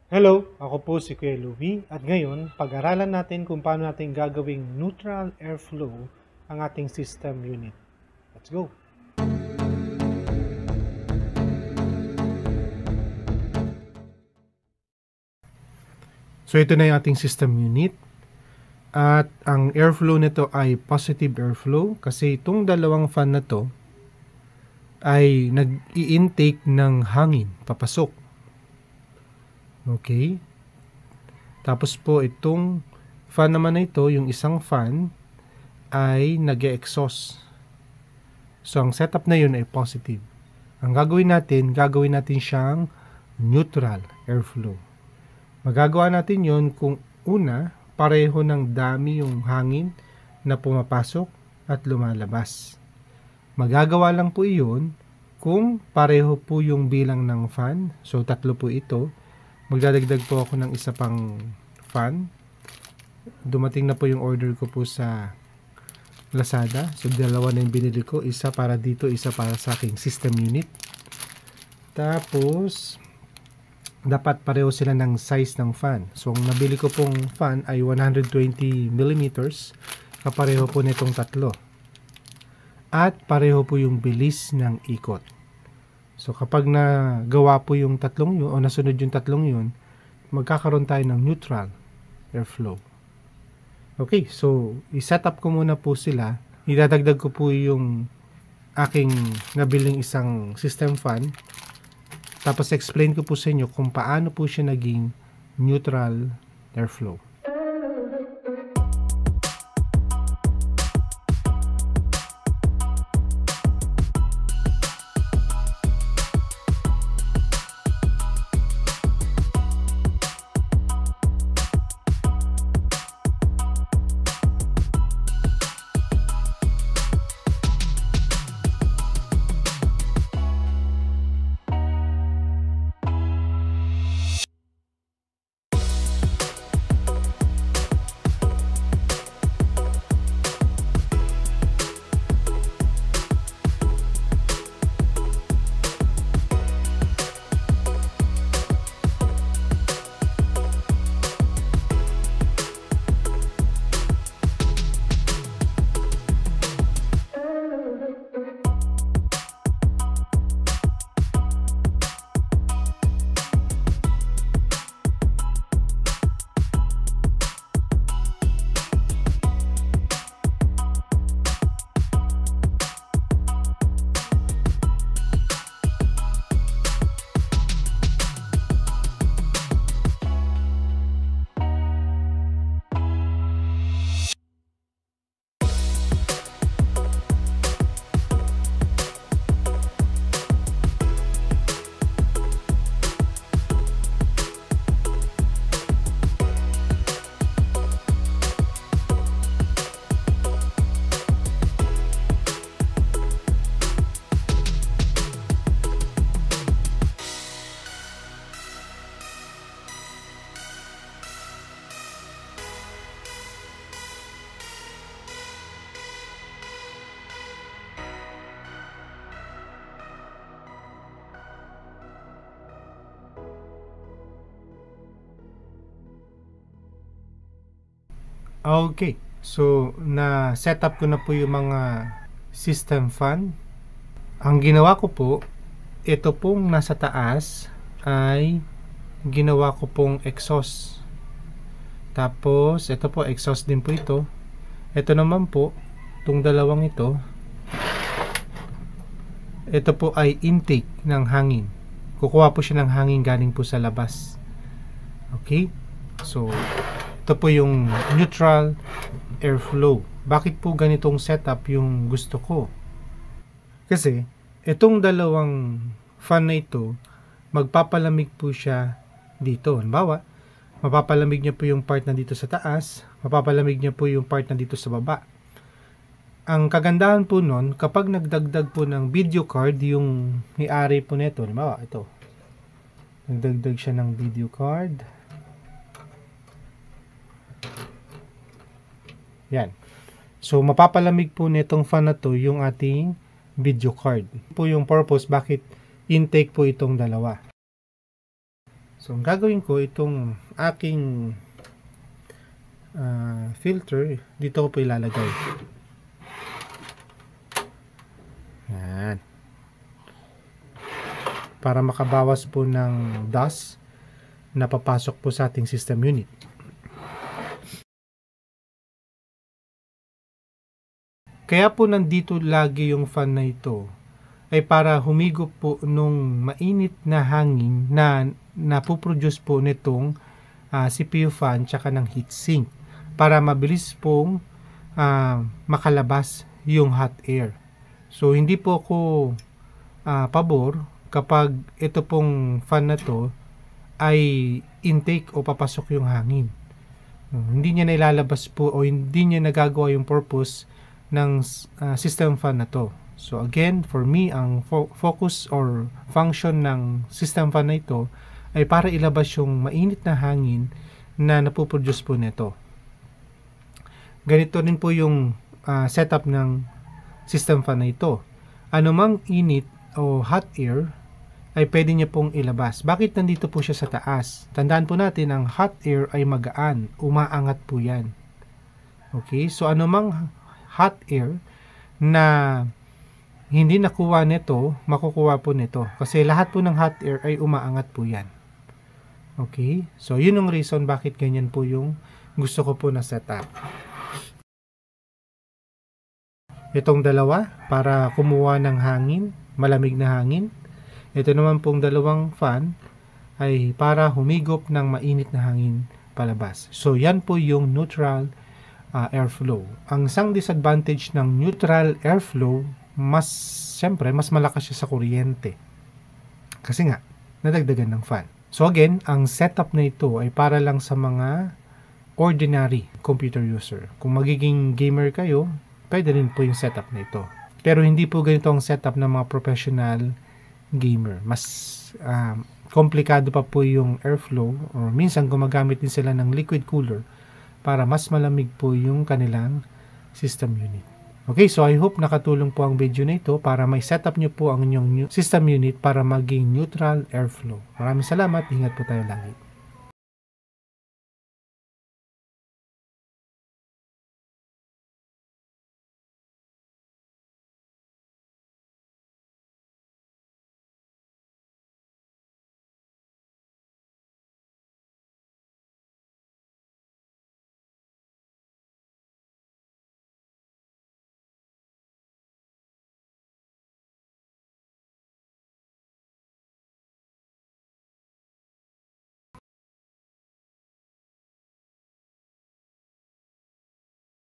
Hello, ako po si Kuya Louie at ngayon pag-aralan natin kung paano natin gagawing neutral airflow ang ating system unit. Let's go! So ito na yung ating system unit at ang airflow nito ay positive airflow kasi itong dalawang fan na to ay nag-i-intake ng hangin papasok. Okay? Tapos po itong fan naman na ito, yung isang fan ay nag-e-exhaust. So ang setup na yun ay positive. Ang gagawin natin siyang neutral airflow. Magagawa natin yon kung una, pareho ng dami yung hangin na pumapasok at lumalabas. Magagawa lang po iyon kung pareho po yung bilang ng fan. So tatlo po ito. Magdadagdag po ako ng isa pang fan. Dumating na po yung order ko po sa Lazada. So dalawa na yung binili ko. Isa para dito, isa para sa aking system unit. Tapos dapat pareho sila ng size ng fan. So ang nabili ko pong fan ay 120 mm. Kapareho po nitong tatlo. At pareho po yung bilis ng ikot. So kapag nagawa po yung tatlong yun o nasunod yung tatlong yun, magkakaroon tayo ng neutral airflow. Okay, so i-set up ko muna po sila. Idadagdag ko po yung aking nabiling isang system fan. Tapos explain ko po sa inyo kung paano po siya naging neutral airflow. Okay, so na-set up ko na po yung mga system fan. Ang ginawa ko po, ito pong nasa taas ay ginawa ko pong exhaust. Tapos, ito po, exhaust din po ito. Ito naman po, itong dalawang ito po ay intake ng hangin. Kukuha po siya ng hangin galing po sa labas. Okay? So, ito po yung neutral airflow. Bakit po ganitong setup yung gusto ko? Kasi, itong dalawang fan na ito, magpapalamig po siya dito. Halimbawa, mapapalamig niya po yung part na dito sa taas, mapapalamig niya po yung part na dito sa baba. Ang kagandahan po nun, kapag nagdagdag po ng video card, yung may-ari po nito, halimbawa, ito, nagdagdag siya ng video card. Yan. So, mapapalamig po nitong fan na to yung ating video card. Po yung purpose bakit intake po itong dalawa. So, ang gagawin ko, itong aking filter, dito ko po ilalagay. Yan. Para makabawas po ng dust na papasok po sa ating system unit. Kaya po nandito lagi yung fan na ito ay para humigop po nung mainit na hangin na napoproduce po nitong CPU fan tsaka ng heatsink para mabilis pong makalabas yung hot air. So hindi po ako pabor kapag ito pong fan na to ay intake o papasok yung hangin. Hindi niya nailalabas po o hindi niya nagagawa yung purpose ng system fan na to. So again, for me, ang focus or function ng system fan na ito ay para ilabas yung mainit na hangin na napoproduce po nito. Ganito rin po yung setup ng system fan na ito. Anumang init o hot air ay pwede niya pong ilabas. Bakit nandito po siya sa taas? Tandaan po natin, ang hot air ay magaan. Umaangat po yan. Okay? So anumang hot air na hindi nakuha nito, makukuha po nito. Kasi lahat po ng hot air ay umaangat po yan. Okay? So, yun ang reason bakit ganyan po yung gusto ko po na setup. Itong dalawa, para kumuha ng hangin, malamig na hangin. Ito naman pong dalawang fan ay para humigop ng mainit na hangin palabas. So, yan po yung neutral airflow. Ang isang disadvantage ng neutral airflow, siyempre, mas malakas siya sa kuryente. Kasi nga, nadagdagan ng fan. So again, ang setup na ito ay para lang sa mga ordinary computer user. Kung magiging gamer kayo, pwede rin po yung setup na ito. Pero hindi po ganito ang setup ng mga professional gamer. Mas komplikado pa po yung airflow, or minsan gumagamit din sila ng liquid cooler para mas malamig po yung kanilang system unit. Okay, so I hope nakatulong po ang video na ito para may setup nyo po ang inyong system unit para maging neutral airflow. Maraming salamat, ingat po tayo lagi.